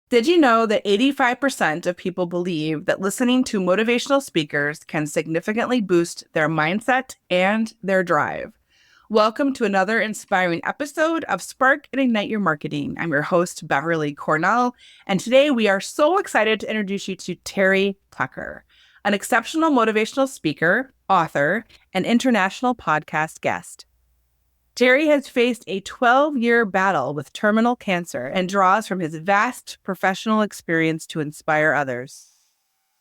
Did you know that 85% of people believe that listening to motivational speakers can significantly boost their mindset and their drive? Welcome to another inspiring episode of Spark and Ignite Your Marketing. I'm your host, Beverly Cornell, and today we are so excited to introduce you to Terry Tucker, an exceptional motivational speaker, author, and international podcast guest. Terry has faced a 12-year battle with terminal cancer and draws from his vast professional experience to inspire others.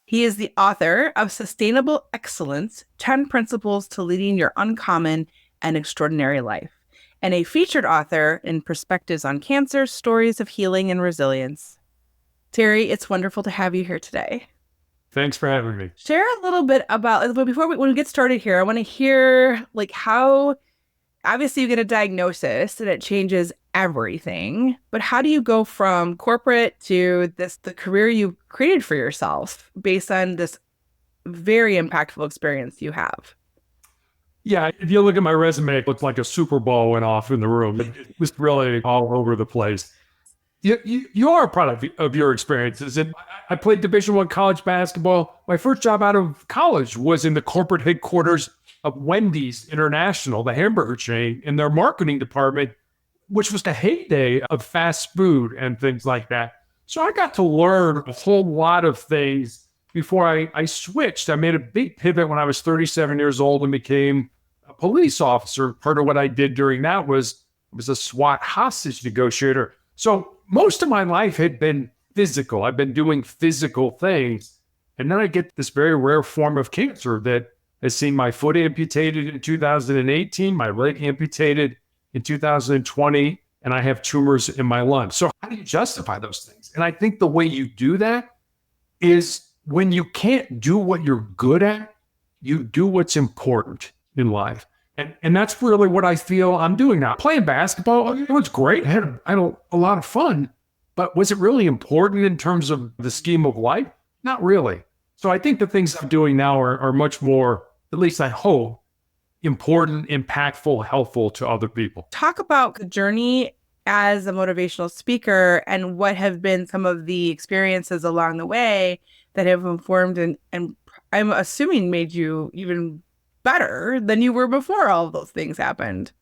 He is the author of Sustainable Excellence, 10 Principles to Leading Your Uncommon and Extraordinary Life, and a featured author in Perspectives on Cancer, Stories of Healing and Resilience. Terry, it's wonderful to have you here today. Thanks for having me. Share a little bit about, but when we get started here, I want to hear how obviously you get a diagnosis and it changes everything, but how do you go from corporate to the career you created for yourself based on this very impactful experience you have? Yeah, if you look at my resume, it looks like a Super Bowl went off in the room. It was really all over the place. You are a product of your experiences. And I played Division I college basketball. My first job out of college was in the corporate headquarters of Wendy's International, the hamburger chain, in their marketing department, which was the heyday of fast food and things like that. So I got to learn a whole lot of things before I switched. I made a big pivot when I was 37 years old and became a police officer. Part of what I did during that was a SWAT hostage negotiator. So most of my life had been physical. I've been doing physical things. And then I get this very rare form of cancer that has seen my foot amputated in 2018, my leg amputated in 2020, and I have tumors in my lungs. So how do you justify those things? And I think the way you do that is when you can't do what you're good at, you do what's important in life. And that's really what I feel I'm doing now. Playing basketball, it was great. I had a lot of fun, but was it really important in terms of the scheme of life? Not really. So I think the things I'm doing now are much more, at least I hope, important, impactful, helpful to other people. Talk about the journey as a motivational speaker and what have been some of the experiences along the way that have informed and I'm assuming made you even better than you were before all of those things happened.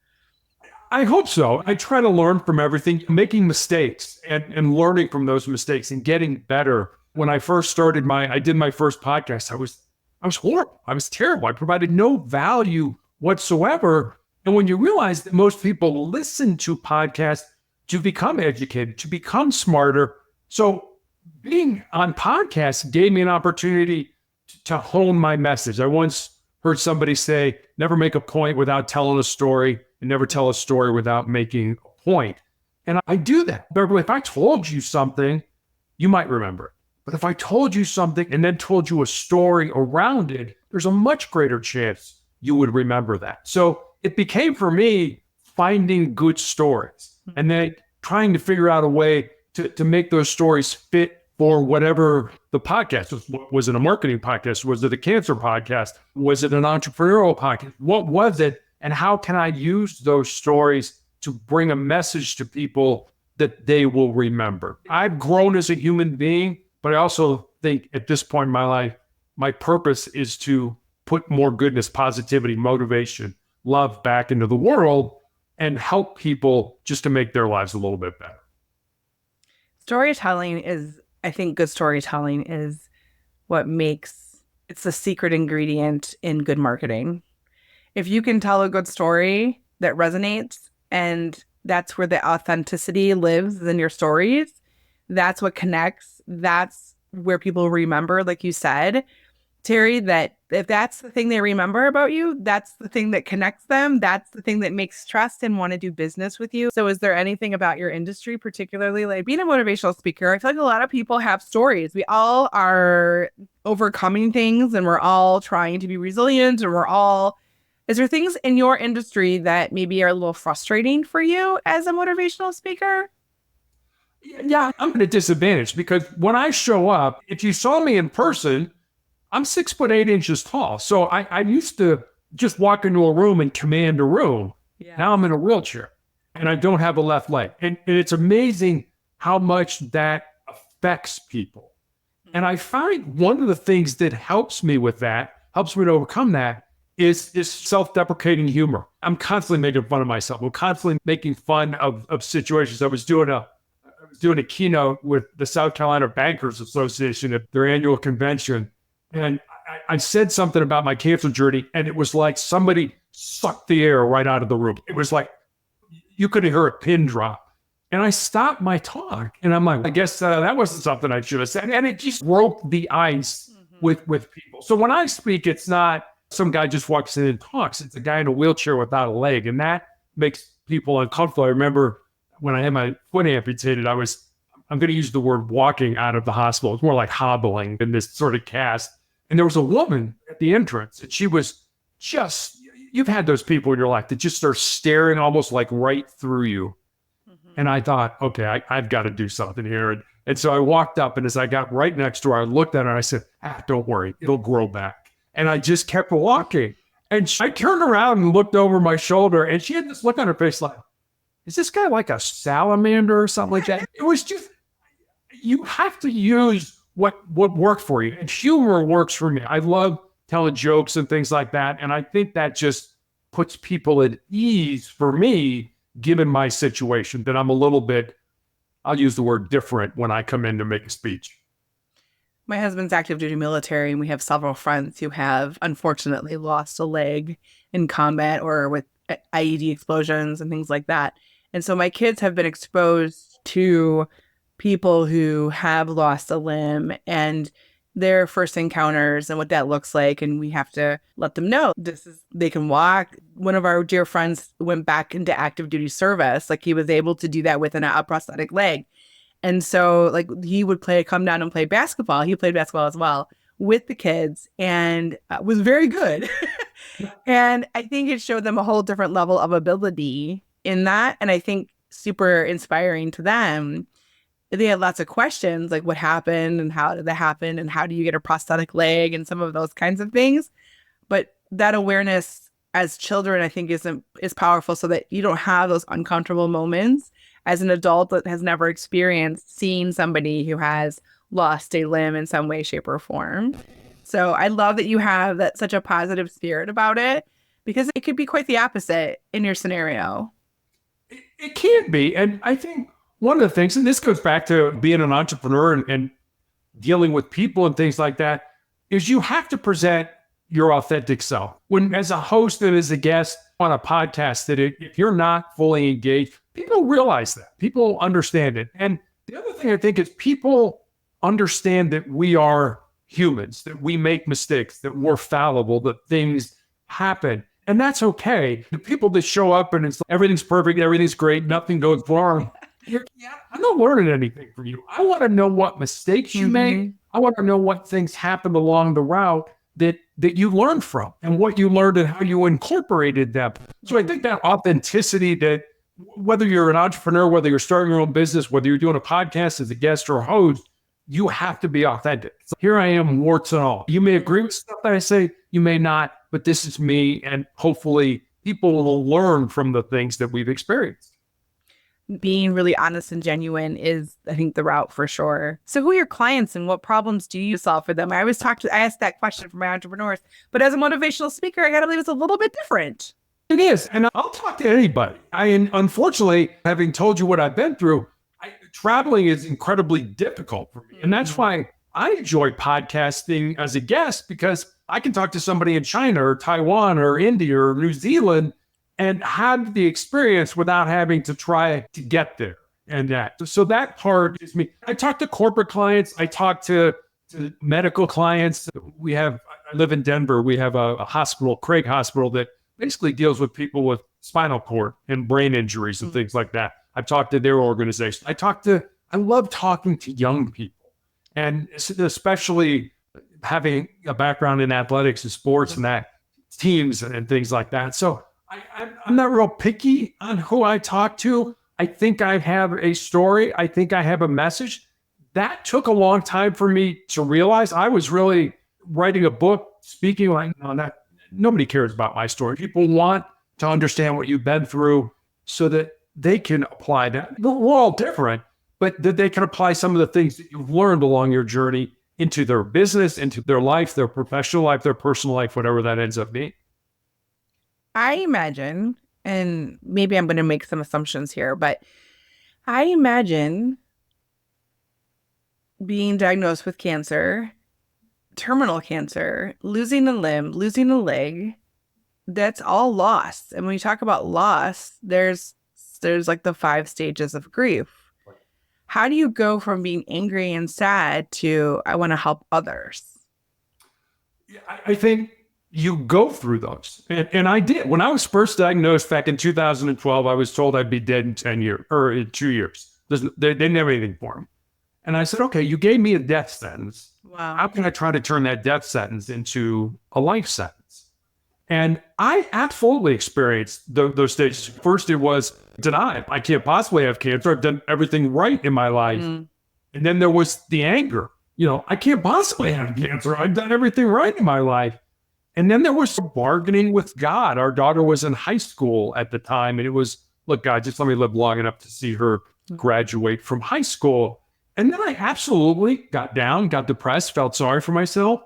I hope so. I try to learn from everything, making mistakes and learning from those mistakes and getting better. When I first started I did my first podcast, I was horrible. I was terrible. I provided no value whatsoever. And when you realize that most people listen to podcasts to become educated, to become smarter. So being on podcasts gave me an opportunity to hone my message. I once heard somebody say, never make a point without telling a story and never tell a story without making a point. And I do that. Beverly, if I told you something, you might remember it. But if I told you something and then told you a story around it, there's a much greater chance you would remember that. So it became for me finding good stories and then trying to figure out a way to make those stories fit for whatever the podcast was. Was it a marketing podcast? Was it a cancer podcast? Was it an entrepreneurial podcast? What was it? And how can I use those stories to bring a message to people that they will remember? I've grown as a human being. But I also think at this point in my life, my purpose is to put more goodness, positivity, motivation, love back into the world and help people just to make their lives a little bit better. I think good storytelling is it's the secret ingredient in good marketing. If you can tell a good story that resonates and that's where the authenticity lives in your stories, that's what connects. That's where people remember, like you said, Terry, that if that's the thing they remember about you, that's the thing that connects them. That's the thing that makes trust and want to do business with you. So is there anything about your industry, particularly like being a motivational speaker? I feel like a lot of people have stories. We all are overcoming things and we're all trying to be resilient and is there things in your industry that maybe are a little frustrating for you as a motivational speaker? Yeah, I'm at a disadvantage because when I show up, if you saw me in person, I'm 6'8" tall. So I used to just walk into a room and command a room. Yeah. Now I'm in a wheelchair and I don't have a left leg. And it's amazing how much that affects people. And I find one of the things that helps me with that, helps me to overcome that, is self-deprecating humor. I'm constantly making fun of myself. I'm constantly making fun of situations. I was doing a keynote with the South Carolina Bankers Association at their annual convention. And I said something about my cancer journey, and it was like somebody sucked the air right out of the room. It was like you could hear a pin drop. And I stopped my talk, and I'm like, I guess that wasn't something I should have said. And it just broke the ice with people. So when I speak, it's not some guy just walks in and talks. It's a guy in a wheelchair without a leg, and that makes people uncomfortable. I remember when I had my foot amputated, I'm going to use the word walking out of the hospital. It's more like hobbling in this sort of cast. And there was a woman at the entrance, and she was just, you've had those people in your life that just are staring almost like right through you. And I thought, okay, I've got to do something here. And so I walked up, and as I got right next to her, I looked at her and I said, don't worry, it'll grow back. And I just kept walking. And I turned around and looked over my shoulder, and she had this look on her face like, is this guy like a salamander or something like that? It was just, you have to use what worked for you. And humor works for me. I love telling jokes and things like that. And I think that just puts people at ease for me, given my situation, that I'm a little bit, I'll use the word different when I come in to make a speech. My husband's active duty military, and we have several friends who have unfortunately lost a leg in combat or with IED explosions and things like that. And so my kids have been exposed to people who have lost a limb and their first encounters and what that looks like. And we have to let them know they can walk. One of our dear friends went back into active duty service. Like, he was able to do that with a prosthetic leg. And so like he would come down and play basketball. He played basketball as well with the kids and was very good. And I think it showed them a whole different level of ability in that. And I think super inspiring to them. They had lots of questions like what happened and how did that happen and how do you get a prosthetic leg and some of those kinds of things. But that awareness as children, I think, is powerful, so that you don't have those uncomfortable moments as an adult that has never experienced seeing somebody who has lost a limb in some way, shape, or form. So I love that you have such a positive spirit about it, because it could be quite the opposite in your scenario. It can be. And I think one of the things, and this goes back to being an entrepreneur and dealing with people and things like that, is you have to present your authentic self. When, as a host and as a guest on a podcast, that if you're not fully engaged, people realize that. People understand it. And the other thing I think is people understand that we are humans, that we make mistakes, that we're fallible, that things happen. And that's okay. The people that show up and it's like, everything's perfect, everything's great, nothing goes wrong. I'm not learning anything from you. I want to know what mistakes you made. I want to know what things happened along the route that you learned from, and what you learned and how you incorporated them. So I think that authenticity, that whether you're an entrepreneur, whether you're starting your own business, whether you're doing a podcast as a guest or a host, you have to be authentic. So here I am, warts and all. You may agree with stuff that I say, you may not, but this is me. And hopefully people will learn from the things that we've experienced. Being really honest and genuine is, I think, the route for sure. So who are your clients and what problems do you solve for them? I ask that question for my entrepreneurs, but as a motivational speaker, I gotta believe it's a little bit different. It is. And I'll talk to anybody. Unfortunately, having told you what I've been through, traveling is incredibly difficult for me. And that's why I enjoy podcasting as a guest, because I can talk to somebody in China or Taiwan or India or New Zealand and have the experience without having to try to get there. And so that part is me. I talk to corporate clients. I talk to medical clients. I live in Denver. We have a hospital, Craig Hospital, that basically deals with people with spinal cord and brain injuries and things like that. I've talked to their organization. I love talking to young people, and especially having a background in athletics and sports and that teams and things like that. So I'm not real picky on who I talk to. I think I have a story. I think I have a message. That took a long time for me to realize. I was really writing a book, speaking like, nobody cares about my story. People want to understand what you've been through so that they can apply that. We're all different, but that they can apply some of the things that you've learned along your journey into their business, into their life, their professional life, their personal life, whatever that ends up being. I imagine, and maybe I'm going to make some assumptions here, but I imagine being diagnosed with cancer, terminal cancer, losing a limb, losing a leg, that's all loss. And when you talk about loss, there's like the 5 stages of grief. How do you go from being angry and sad to I want to help others? I think you go through those. And I did. When I was first diagnosed back in 2012, I was told I'd be dead in 10 years or in 2 years. They didn't have anything for me. And I said, okay, you gave me a death sentence. Wow. How can I try to turn that death sentence into a life sentence? And I absolutely experienced those stages. First, it was denial. I can't possibly have cancer. I've done everything right in my life. And then there was the anger. I can't possibly have cancer. I've done everything right in my life. And then there was bargaining with God. Our daughter was in high school at the time. And it was, look, God, just let me live long enough to see her graduate from high school. And then I absolutely got down, got depressed, felt sorry for myself.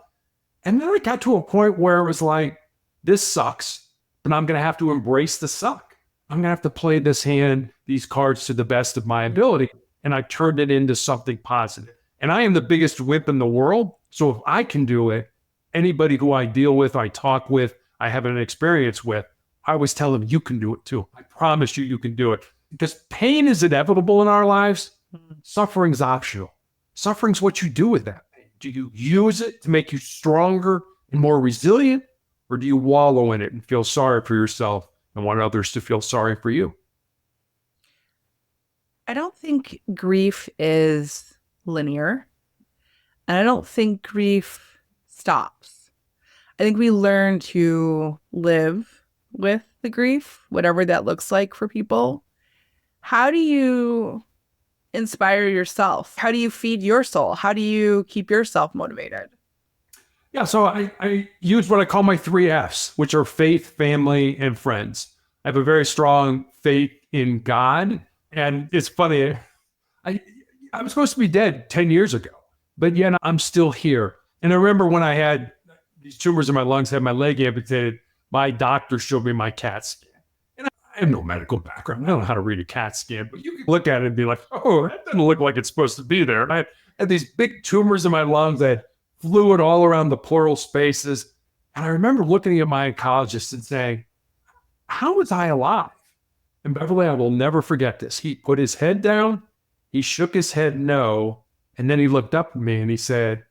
And then I got to a point where it was like, this sucks, but I'm going to have to embrace the suck. I'm going to have to play this hand, these cards to the best of my ability. And I turned it into something positive. And I am the biggest wimp in the world. So if I can do it, anybody who I deal with, I talk with, I have an experience with, I always tell them, you can do it too. I promise you, you can do it. Because pain is inevitable in our lives. Suffering's optional. Suffering's what you do with that pain. Do you use it to make you stronger and more resilient? Or do you wallow in it and feel sorry for yourself and want others to feel sorry for you? I don't think grief is linear. And I don't think grief stops. I think we learn to live with the grief, whatever that looks like for people. How do you inspire yourself? How do you feed your soul? How do you keep yourself motivated? Yeah, so I use what I call my 3 Fs, which are faith, family, and friends. I have a very strong faith in God. And it's funny, I was supposed to be dead 10 years ago, but yet I'm still here. And I remember when I had these tumors in my lungs, had my leg amputated, my doctor showed me my CAT scan. And I have no medical background. I don't know how to read a CAT scan, but you can look at it and be like, oh, that doesn't look like it's supposed to be there. I had these big tumors in my lungs that fluid all around the pleural spaces. And I remember looking at my oncologist and saying, how was I alive? And Beverly, I will never forget this. He put his head down, he shook his head no, and then he looked up at me and he said,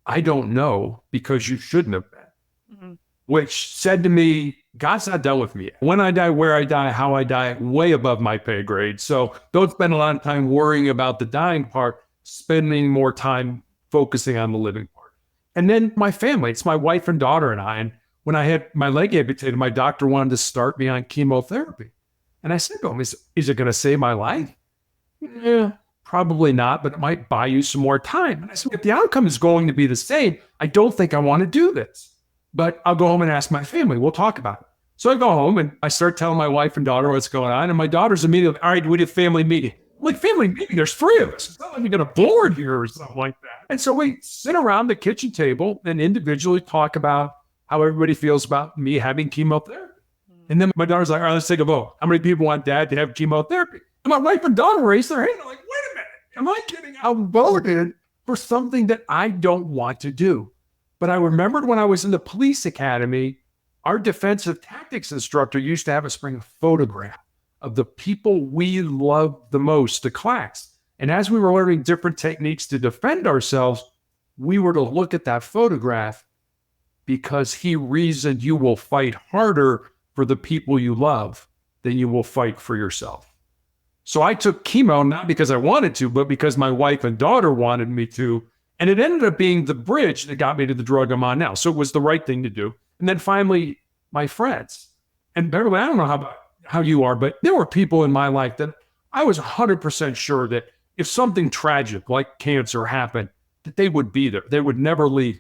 I don't know because you shouldn't have been. Which said to me, God's not done with me. When I die, where I die, how I die, way above my pay grade. So don't spend a lot of time worrying about the dying part, spending more time focusing on the living part. And then my family, it's my wife and daughter and I. And when I had my leg amputated, my doctor wanted to start me on chemotherapy. And I said to him, is it going to save my life? Yeah, probably not, but it might buy you some more time. And I said, if the outcome is going to be the same, I don't think I want to do this. But I'll go home and ask my family. We'll talk about it. So I go home and I start telling my wife and daughter what's going on. And my daughter's immediately, all right, we did family meeting. I'm like, family meeting? There's 3 of us. It's not like we got a board here or something like that. And so we sit around the kitchen table and individually talk about how everybody feels about me having chemotherapy. And then my daughter's like, all right, let's take a vote. How many people want dad to have chemotherapy? And my wife and daughter raised their hand. I'm like, wait a minute. Am I getting outvoted for something that I don't want to do? But I remembered when I was in the police academy, our defensive tactics instructor used to have us bring a photograph of the people we loved the most to class. And as we were learning different techniques to defend ourselves, we were to look at that photograph because he reasoned you will fight harder for the people you love than you will fight for yourself. So I took chemo, not because I wanted to, but because my wife and daughter wanted me to. And it ended up being the bridge that got me to the drug I'm on now. So it was the right thing to do. And then finally, my friends. And Beverly, I don't know how you are, but there were people in my life that I was 100% sure that if something tragic like cancer happened, that they would be there. They would never leave.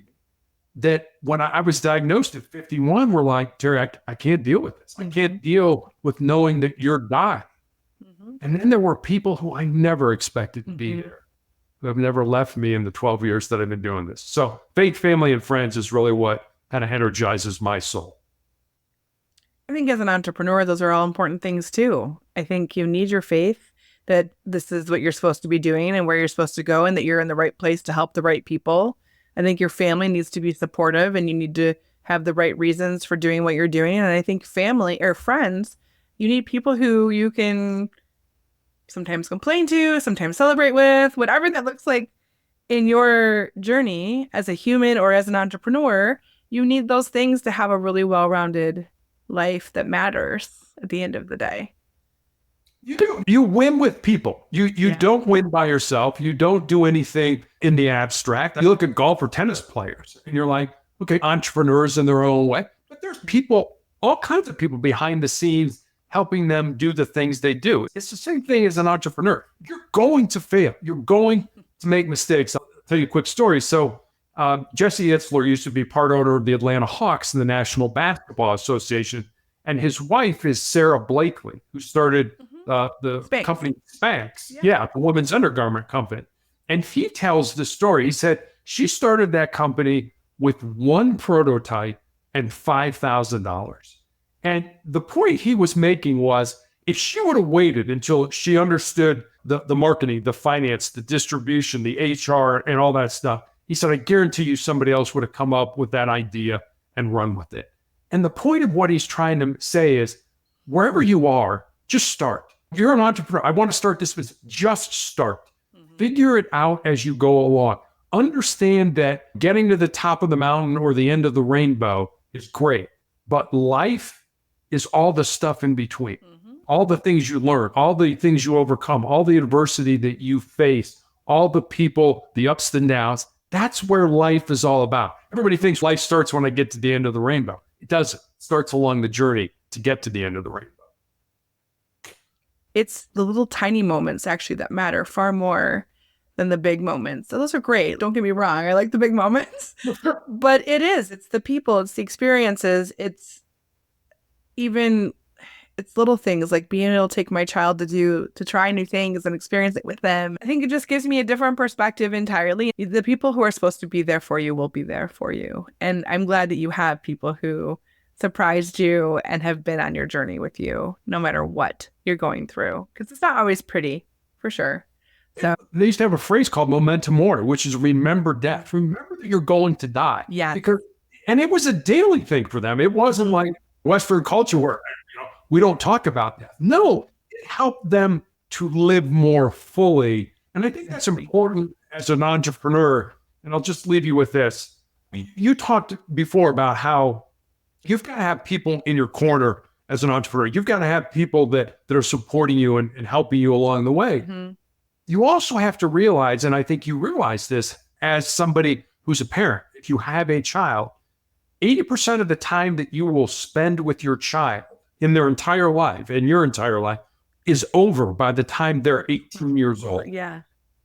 That when I was diagnosed at 51, were like, Terry, I can't deal with this. I can't deal with knowing that you're dying. And then there were people who I never expected to be there, who have never left me in the 12 years that I've been doing this. So faith, family, and friends is really what kind of energizes my soul. I think as an entrepreneur, those are all important things too. I think you need your faith that this is what you're supposed to be doing and where you're supposed to go and that you're in the right place to help the right people. I think your family needs to be supportive and you need to have the right reasons for doing what you're doing. And I think family or friends, you need people who you can sometimes complain to, sometimes celebrate with, whatever that looks like in your journey as a human or as an entrepreneur. You need those things to have a really well-rounded life that matters at the end of the day. You do. You win with people. You don't win by yourself. You don't do anything in the abstract. You look at golf or tennis players and you're like, okay, entrepreneurs in their own way, but there's people, all kinds of people behind the scenes helping them do the things they do. It's the same thing as an entrepreneur. You're going to fail. You're going to make mistakes. I'll tell you a quick story. So Jesse Itzler used to be part owner of the Atlanta Hawks in the National Basketball Association. And his wife is Sarah Blakely, who started the Spanx. company Spanx. Yeah, the women's undergarment company. And he tells the story. He said she started that company with one prototype and $5,000. And the point he was making was if she would have waited until she understood the marketing, the finance, the distribution, the HR, and all that stuff, he said, I guarantee you somebody else would have come up with that idea and run with it. And the point of what he's trying to say is wherever you are, just start. If you're an entrepreneur, I want to start this business, just start. Figure it out as you go along. Understand that getting to the top of the mountain or the end of the rainbow is great, but life is all the stuff in between, all the things you learn, all the things you overcome, all the adversity that you face, all the people, the ups and downs. That's where life is all about. Everybody thinks life starts when I get to the end of the rainbow. It doesn't. It starts along the journey to get to the end of the rainbow. It's the little tiny moments actually that matter far more than the big moments. So those are great. Don't get me wrong. I like the big moments, but it's the people, it's the experiences. It's little things like being able to take my child to try new things and experience it with them. I think it just gives me a different perspective entirely. The people who are supposed to be there for you will be there for you. And I'm glad that you have people who surprised you and have been on your journey with you, no matter what you're going through. Because it's not always pretty, for sure. So they used to have a phrase called momentum mori, which is remember death. Remember that you're going to die. Yeah. And it was a daily thing for them. It wasn't like Western culture where we don't talk about death. No, it helped them to live more fully. And I think that's important as an entrepreneur. And I'll just leave you with this. You talked before about how you've got to have people in your corner as an entrepreneur. You've got to have people that are supporting you and helping you along the way. You also have to realize, and I think you realize this as somebody who's a parent, if you have a child, 80% of the time that you will spend with your child in their entire life, in your entire life, is over by the time they're 18 years old. Yeah.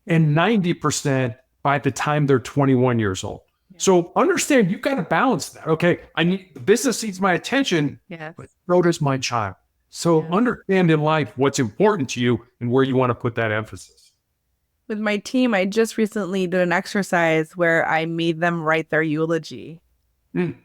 And 90% by the time they're 21 years old. So understand, you've got to balance that. Okay, the business needs my attention, but so does my child. So understand in life what's important to you and where you want to put that emphasis. With my team, I just recently did an exercise where I made them write their eulogy. And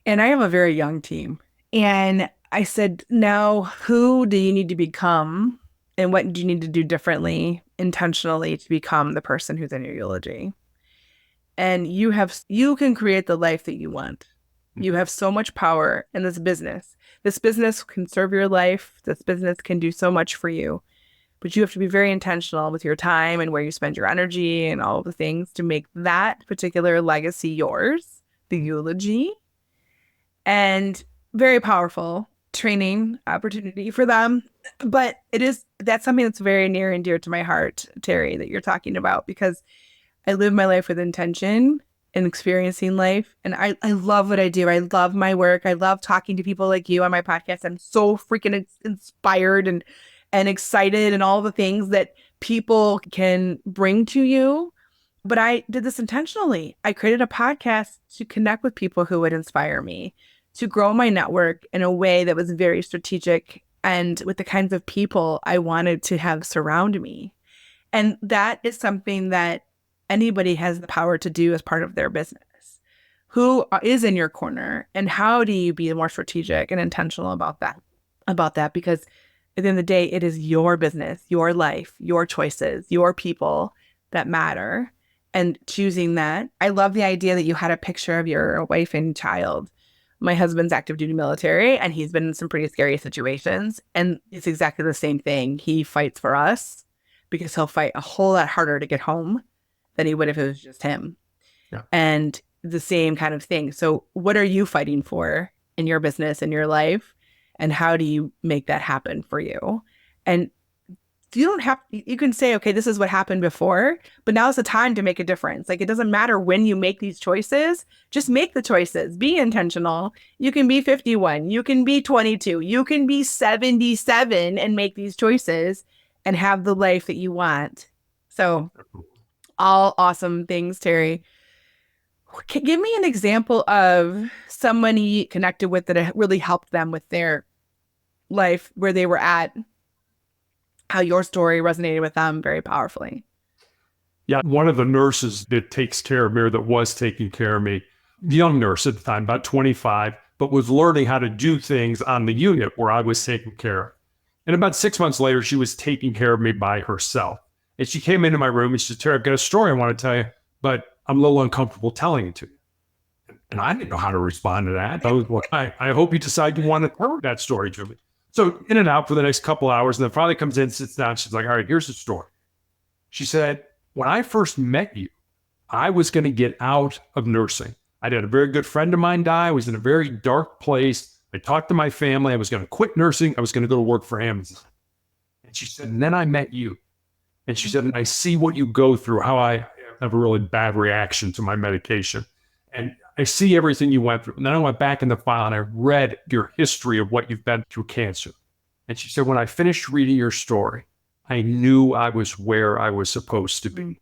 I have a very young team. And I said, now, who do you need to become? And what do you need to do differently, intentionally, to become the person who's in your eulogy? And you can create the life that you want. You have so much power in this business. This business can serve your life. This business can do so much for you. But you have to be very intentional with your time and where you spend your energy and all of the things to make that particular legacy yours, the eulogy. And very powerful training opportunity for them. But that's something that's very near and dear to my heart, Terry, that you're talking about, because I live my life with intention and experiencing life. And I love what I do. I love my work. I love talking to people like you on my podcast. I'm so freaking inspired and excited and all the things that people can bring to you. But I did this intentionally. I created a podcast to connect with people who would inspire me, to grow my network in a way that was very strategic and with the kinds of people I wanted to have surround me. And that is something that anybody has the power to do as part of their business. Who is in your corner, and how do you be more strategic and intentional about that? Because at the end of the day, it is your business, your life, your choices, your people that matter. And choosing that. I love the idea that you had a picture of your wife and child. My husband's active duty military, and he's been in some pretty scary situations. And it's exactly the same thing. He fights for us because he'll fight a whole lot harder to get home than he would if it was just him. Yeah. And the same kind of thing. So what are you fighting for in your business, in your life? And how do you make that happen for you? And you don't have, you can say, okay, this is what happened before, but now's the time to make a difference. Like, it doesn't matter when you make these choices, just make the choices, be intentional. You can be 51, you can be 22, you can be 77 and make these choices and have the life that you want. So all awesome things, Terry. Give me an example of someone you connected with that really helped them with their life, where they were at, how your story resonated with them very powerfully. Yeah, one of the nurses that takes care of me, or that was taking care of me, young nurse at the time, about 25, but was learning how to do things on the unit where I was taking care of. And about 6 months later, she was taking care of me by herself. And she came into my room and she said, Terry, I've got a story I want to tell you, but I'm a little uncomfortable telling it to you. And I didn't know how to respond to that. I was like, I hope you decide you want to tell that story to me. So in and out for the next couple hours, and then finally comes in, sits down. She's like, all right, here's the story. She said, when I first met you, I was going to get out of nursing. I had a very good friend of mine die. I was in a very dark place. I talked to my family. I was going to quit nursing. I was going to go to work for Amazon. And she said, and then I met you. And she said, and I see what you go through, how I have a really bad reaction to my medication. And I see everything you went through. And then I went back in the file and I read your history of what you've been through cancer. And she said, when I finished reading your story, I knew I was where I was supposed to be.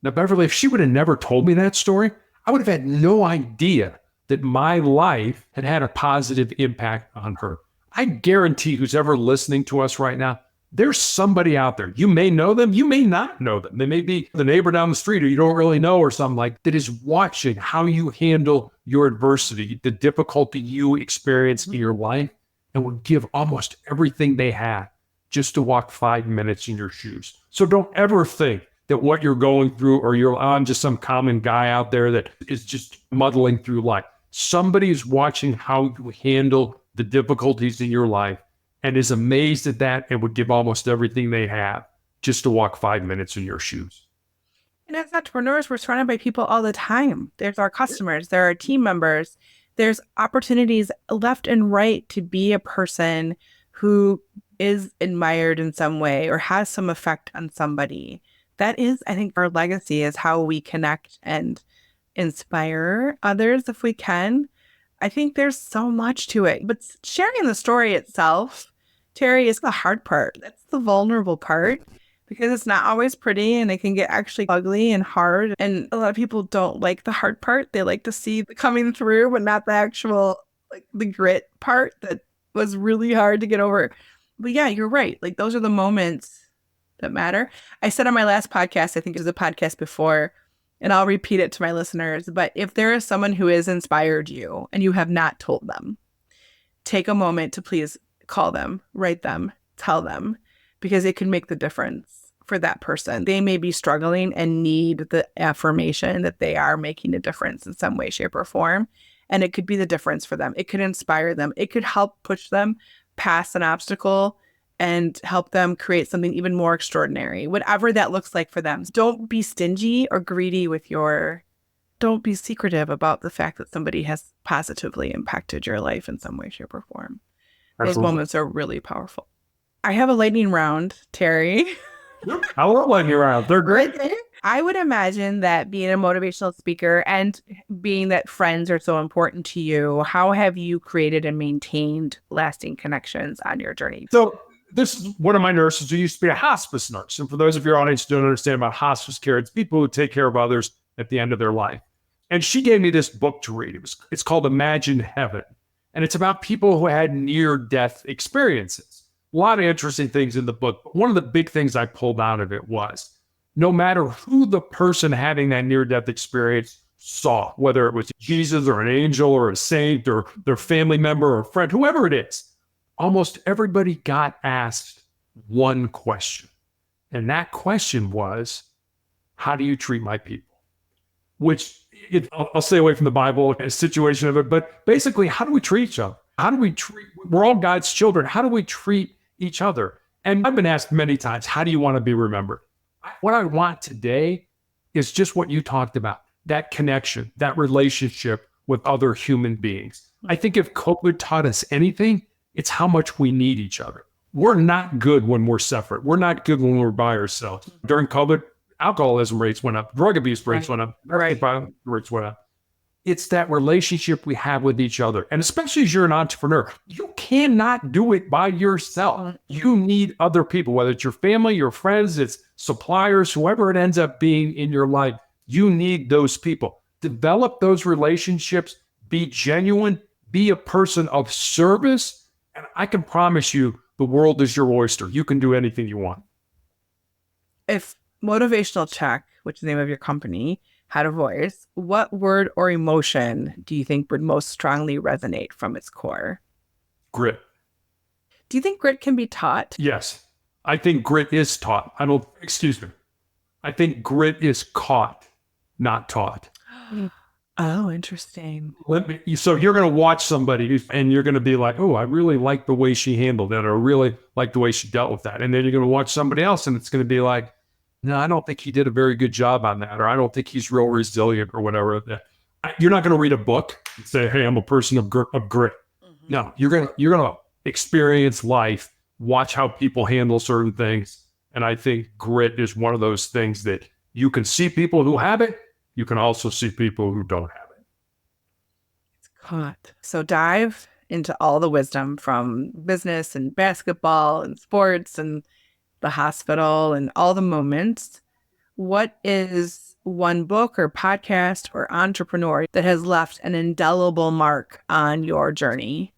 Now, Beverly, if she would have never told me that story, I would have had no idea that my life had had a positive impact on her. I guarantee who's ever listening to us right now, there's somebody out there. You may know them, you may not know them. They may be the neighbor down the street who you don't really know or something like that, is watching how you handle your adversity, the difficulty you experience in your life, and would give almost everything they have just to walk 5 minutes in your shoes. So don't ever think that what you're going through, or you're on just some common guy out there that is just muddling through life. Somebody is watching how you handle the difficulties in your life and is amazed at that and would give almost everything they have just to walk 5 minutes in your shoes. And as entrepreneurs, we're surrounded by people all the time. There's our customers, there are team members, there's opportunities left and right to be a person who is admired in some way or has some effect on somebody. That is, I think, our legacy, is how we connect and inspire others if we can. I think there's so much to it. But sharing the story itself, Terry, is the hard part. That's the vulnerable part, because it's not always pretty and it can get actually ugly and hard. And a lot of people don't like the hard part. They like to see the coming through, but not the actual, like, the grit part that was really hard to get over. But yeah, you're right. Like, those are the moments that matter. I said on my last podcast, I think it was a podcast before, and I'll repeat it to my listeners, but if there is someone who has inspired you and you have not told them, take a moment to please call them, write them, tell them, because it can make the difference for that person. They may be struggling and need the affirmation that they are making a difference in some way, shape, or form. And it could be the difference for them. It could inspire them. It could help push them past an obstacle and help them create something even more extraordinary, whatever that looks like for them. Don't be stingy or greedy with don't be secretive about the fact that somebody has positively impacted your life in some way, shape, or form. Those moments are really powerful. I have a lightning round, Terry. I love lightning rounds. They're great. I would imagine that being a motivational speaker and being that friends are so important to you, how have you created and maintained lasting connections on your journey? So this is one of my nurses who used to be a hospice nurse. And for those of your audience who don't understand about hospice care, it's people who take care of others at the end of their life. And she gave me this book to read. It's called Imagine Heaven. And it's about people who had near-death experiences. A lot of interesting things in the book. But one of the big things I pulled out of it was no matter who the person having that near-death experience saw, whether it was Jesus or an angel or a saint or their family member or a friend, whoever it is, almost everybody got asked one question. And that question was, how do you treat my people? Which I'll stay away from the Bible situation of it, but basically, how do we treat each other? We're all God's children. How do we treat each other? And I've been asked many times, how do you want to be remembered? What I want today is just what you talked about, that connection, that relationship with other human beings. I think if COVID taught us anything, it's how much we need each other. We're not good when we're separate. We're not good when we're by ourselves. During COVID, alcoholism rates went up, drug abuse rates went up, violence rates went up. It's that relationship we have with each other. And especially as you're an entrepreneur, you cannot do it by yourself. You need other people, whether it's your family, your friends, it's suppliers, whoever it ends up being in your life. You need those people. Develop those relationships, be genuine, be a person of service. And I can promise you, the world is your oyster. You can do anything you want. If Motivational Check, which is the name of your company, had a voice, what word or emotion do you think would most strongly resonate from its core? Grit. Do you think grit can be taught? Yes. I think grit is taught. I think grit is caught, not taught. Oh, interesting. So you're going to watch somebody and you're going to be like, oh, I really like the way she handled it, or really like the way she dealt with that. And then you're going to watch somebody else and it's going to be like, no, I don't think he did a very good job on that, or I don't think he's real resilient or whatever. You're not going to read a book and say, hey, I'm a person of grit. Mm-hmm. No, you're going to experience life, watch how people handle certain things. And I think grit is one of those things that you can see people who have it. You can also see people who don't have it. It's caught. So dive into all the wisdom from business and basketball and sports and the hospital and all the moments. What is one book or podcast or entrepreneur that has left an indelible mark on your journey?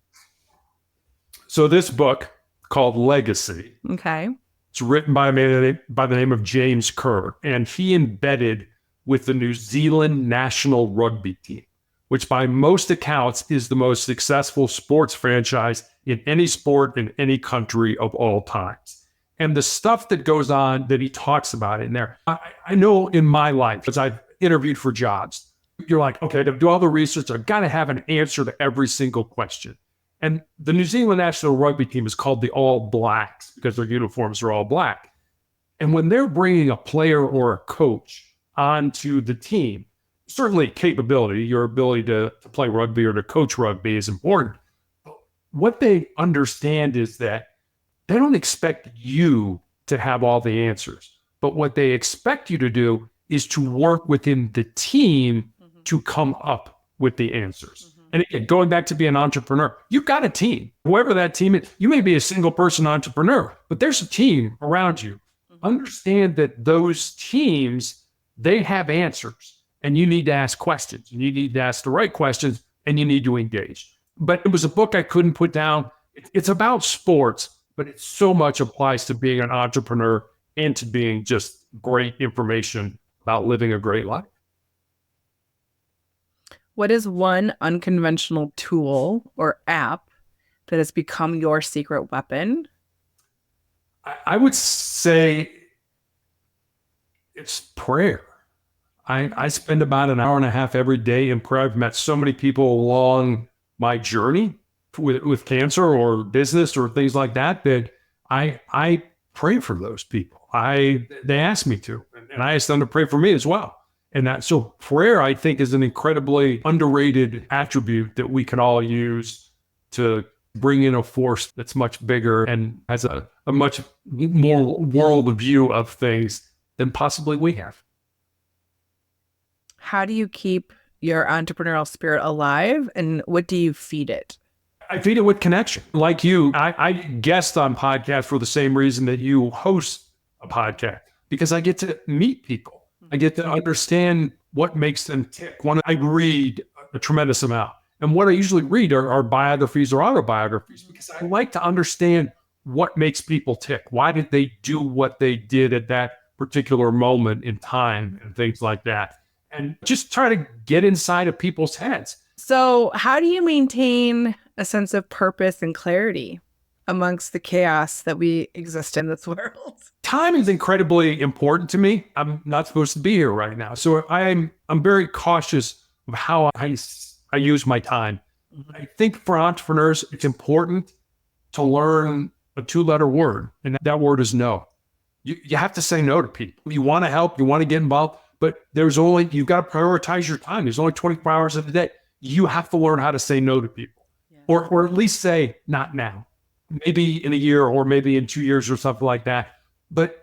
So this book called Legacy. Okay. It's written by a man by the name of James Kerr, and he embedded with the New Zealand national rugby team, which by most accounts is the most successful sports franchise in any sport in any country of all times. And the stuff that goes on that he talks about in there, I know in my life, as I've interviewed for jobs, you're like, okay, to do all the research, I've got to have an answer to every single question. And the New Zealand national rugby team is called the All Blacks because their uniforms are all black. And when they're bringing a player or a coach onto the team, certainly capability, your ability to play rugby or to coach rugby is important. But what they understand is that they don't expect you to have all the answers, but what they expect you to do is to work within the team to come up with the answers. And again, going back to being an entrepreneur, you've got a team. Whoever that team is, you may be a single person entrepreneur, but there's a team around you. Understand that those teams, they have answers, and you need to ask questions, and you need to ask the right questions, and you need to engage. But it was a book I couldn't put down. It's about sports, but it so much applies to being an entrepreneur and to being just great information about living a great life. What is one unconventional tool or app that has become your secret weapon? I would say it's prayer. I spend about an hour and a half every day in prayer. I've met so many people along my journey with cancer or business or things like that, that I pray for those people. They ask me to, and I ask them to pray for me as well. And so prayer, I think, is an incredibly underrated attribute that we can all use to bring in a force that's much bigger and has a much more world view of things than possibly we have. How do you keep your entrepreneurial spirit alive, and what do you feed it? I feed it with connection. Like you, I guest on podcasts for the same reason that you host a podcast, because I get to meet people. I get to understand what makes them tick. When I read a tremendous amount, and what I usually read are biographies or autobiographies, because I like to understand what makes people tick? Why did they do what they did at that particular moment in time and things like that? And just try to get inside of people's heads. So, how do you maintain a sense of purpose and clarity amongst the chaos that we exist in this world? Time is incredibly important to me. I'm not supposed to be here right now. So I'm very cautious of how I use my time. I think for entrepreneurs, it's important to learn a 2-letter word, and that word is no. You have to say no to people. You want to help, you want to get involved, but you've got to prioritize your time. There's only 24 hours in the day. You have to learn how to say no to people, or at least say not now, maybe in a year or maybe in 2 years or something like that.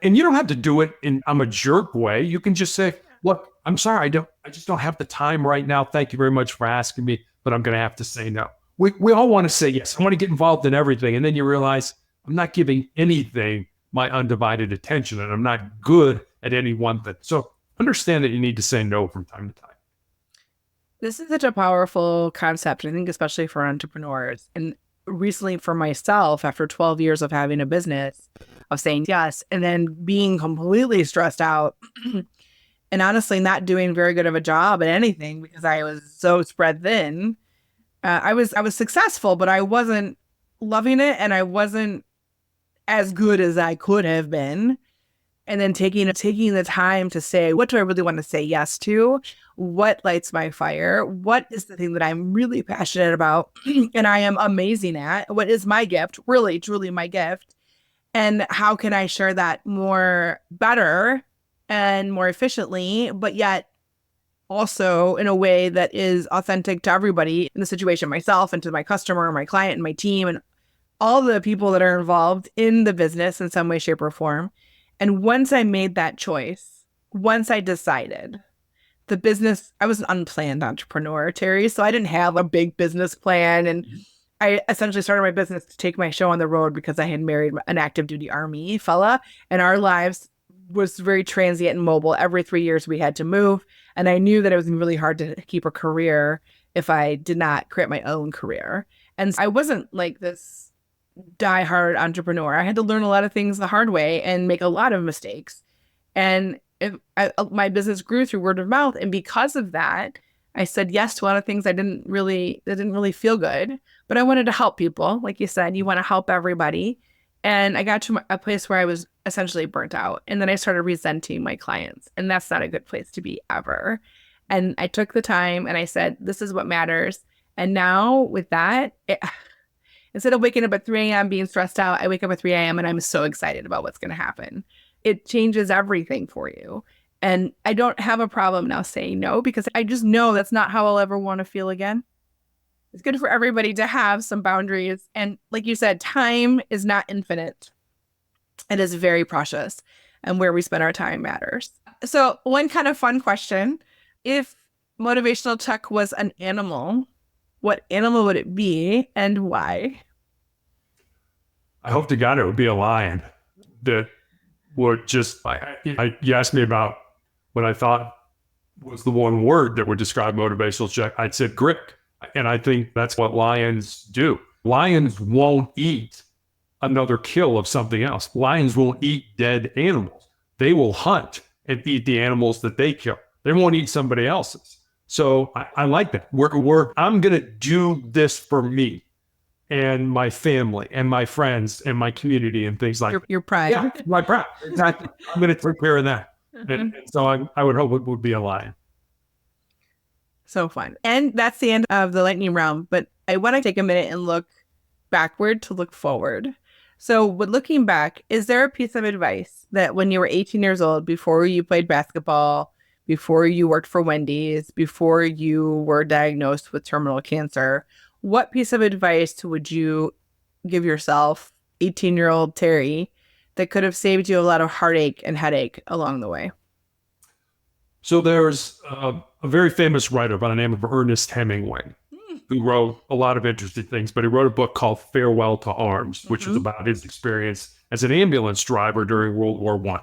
And you don't have to do it in I'm a jerk way. You can just say, look, I'm sorry, I just don't have the time right now. Thank you very much for asking me, but I'm going to have to say no. We all want to say yes. I want to get involved in everything. And then you realize I'm not giving anything my undivided attention, and I'm not good at any one thing. So understand that you need to say no from time to time. This is such a powerful concept, I think, especially for entrepreneurs. And recently for myself, after 12 years of having a business, of saying yes, and then being completely stressed out and honestly not doing very good of a job at anything because I was so spread thin. I was successful, but I wasn't loving it, and I wasn't as good as I could have been. And then taking the time to say, what do I really want to say yes to? What lights my fire? What is the thing that I'm really passionate about and I am amazing at? What is my gift? Really, truly my gift. And how can I share that better and more efficiently, but yet also in a way that is authentic to everybody in the situation, myself and to my customer, my client and my team and all the people that are involved in the business in some way, shape, or form. And once I made that choice, once I decided the business, I was an unplanned entrepreneur, Terry, so I didn't have a big business plan. And I essentially started my business to take my show on the road because I had married an active duty Army fella, and our lives was very transient and mobile. Every 3 years we had to move. And I knew that it was really hard to keep a career if I did not create my own career. And I wasn't like this diehard entrepreneur. I had to learn a lot of things the hard way and make a lot of mistakes. And my business grew through word of mouth. And because of that, I said yes to a lot of things that didn't really feel good, but I wanted to help people. Like you said, you want to help everybody. And I got to a place where I was essentially burnt out. And then I started resenting my clients. And that's not a good place to be ever. And I took the time and I said, this is what matters. And now with that, instead of waking up at 3 a.m. being stressed out, I wake up at 3 a.m. and I'm so excited about what's going to happen. It changes everything for you. And I don't have a problem now saying no, because I just know that's not how I'll ever want to feel again. It's good for everybody to have some boundaries. And like you said, time is not infinite. It is very precious. And where we spend our time matters. So one kind of fun question, if motivational tech was an animal, what animal would it be and why? I hope to God it would be a lion that would just, you asked me about what I thought was the one word that would describe motivational check. I'd said grit. And I think that's what lions do. Lions won't eat another kill of something else. Lions won't eat dead animals. They will hunt and eat the animals that they kill. They won't eat somebody else's. So I like that. I'm going to do this for me and my family and my friends and my community and things like that. Your pride. Yeah, my pride. Exactly. I'm going to take care of that. And so I would hope it would be a lion. So fun. And that's the end of the lightning round. But I want to take a minute and look backward to look forward. So with looking back, is there a piece of advice that when you were 18 years old, before you played basketball, before you worked for Wendy's, before you were diagnosed with terminal cancer, what piece of advice would you give yourself, 18-year-old Terry, that could have saved you a lot of heartache and headache along the way? So there's a very famous writer by the name of Ernest Hemingway, who wrote a lot of interesting things, but he wrote a book called Farewell to Arms, which is about his experience as an ambulance driver during World War I.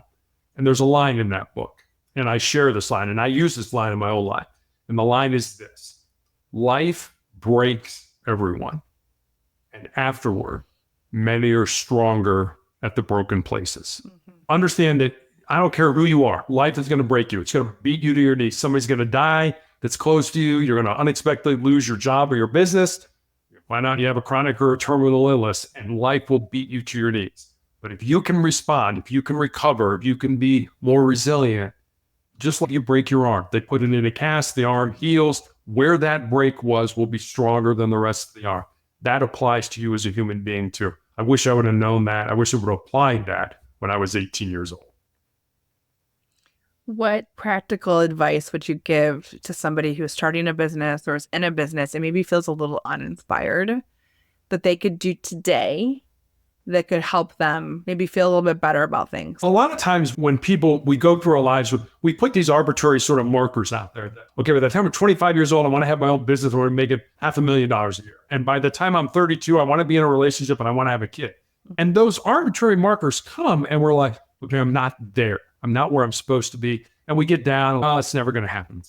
And there's a line in that book, and I share this line, and I use this line in my own life. And the line is this: life breaks everyone, and afterward, many are stronger at the broken places. Understand that I don't care who you are. Life is going to break you. It's going to beat you to your knees. Somebody's going to die that's close to you. You're going to unexpectedly lose your job or your business. You find out you have a chronic or a terminal illness, and life will beat you to your knees. But if you can respond, if you can recover, if you can be more resilient, just like you break your arm, they put it in a cast, the arm heals. Where that break was will be stronger than the rest of the arm. That applies to you as a human being too. I wish I would have known that. I wish I would have applied that when I was 18 years old. What practical advice would you give to somebody who's starting a business or is in a business and maybe feels a little uninspired that they could do today that could help them maybe feel a little bit better about things? A lot of times when we go through our lives, we put these arbitrary sort of markers out there. Okay, by the time I'm 25 years old, I want to have my own business where I'm making $500,000 a year. And by the time I'm 32, I want to be in a relationship and I want to have a kid. And those arbitrary markers come and we're like, okay, I'm not there. I'm not where I'm supposed to be. And we get down, oh, it's never going to happen.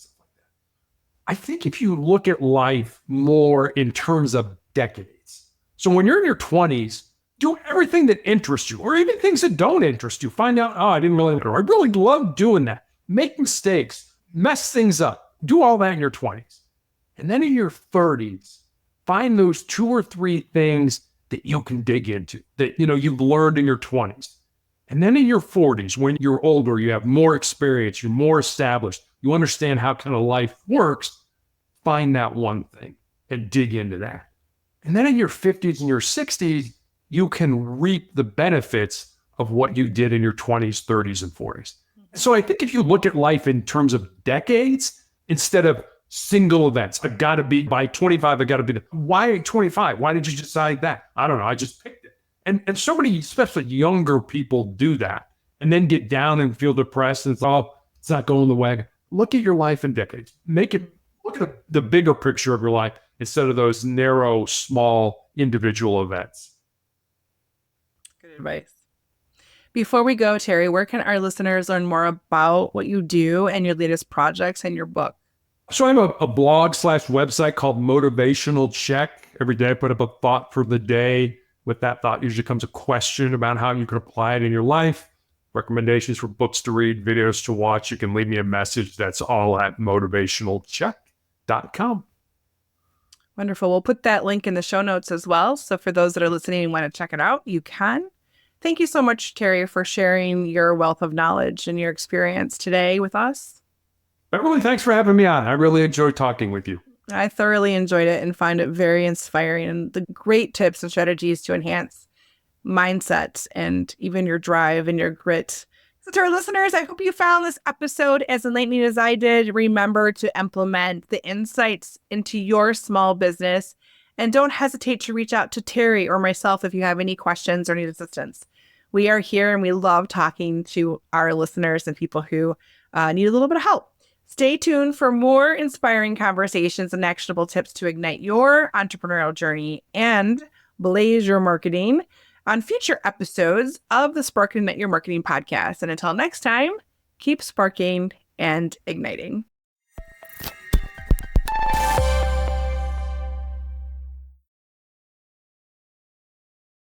I think if you look at life more in terms of decades. So when you're in your 20s, do everything that interests you, or even things that don't interest you. Find out, oh, I really love doing that. Make mistakes, mess things up. Do all that in your 20s. And then in your 30s, find those 2 or 3 things that you can dig into, that you've learned in your 20s. And then in your 40s, when you're older, you have more experience, you're more established, you understand how kind of life works, find that one thing and dig into that. And then in your 50s and your 60s, you can reap the benefits of what you did in your 20s, 30s, and 40s. So I think if you look at life in terms of decades, instead of single events, I got to be by 25, I got to be, why 25? Why did you decide that? I don't know. I just picked it. And so many, especially younger people, do that and then get down and feel depressed and oh, it's not going the way. Look at your life in decades. Look at the bigger picture of your life instead of those narrow, small individual events. Good advice. Before we go, Terry, where can our listeners learn more about what you do and your latest projects and your book? So I have a blog/website called Motivational Check. Every day I put up a thought for the day. With that thought usually comes a question about how you can apply it in your life. Recommendations for books to read, videos to watch. You can leave me a message. That's all at motivationalcheck.com. Wonderful. We'll put that link in the show notes as well. So for those that are listening and want to check it out, you can. Thank you so much, Terry, for sharing your wealth of knowledge and your experience today with us. Beverly, thanks for having me on. I really enjoyed talking with you. I thoroughly enjoyed it and find it very inspiring, and the great tips and strategies to enhance mindset and even your drive and your grit. So to our listeners, I hope you found this episode as enlightening as I did. Remember to implement the insights into your small business, and don't hesitate to reach out to Terry or myself if you have any questions or need assistance. We are here and we love talking to our listeners and people who need a little bit of help. Stay tuned for more inspiring conversations and actionable tips to ignite your entrepreneurial journey and blaze your marketing on future episodes of the Spark and Ignite Your Marketing podcast. And until next time, keep sparking and igniting.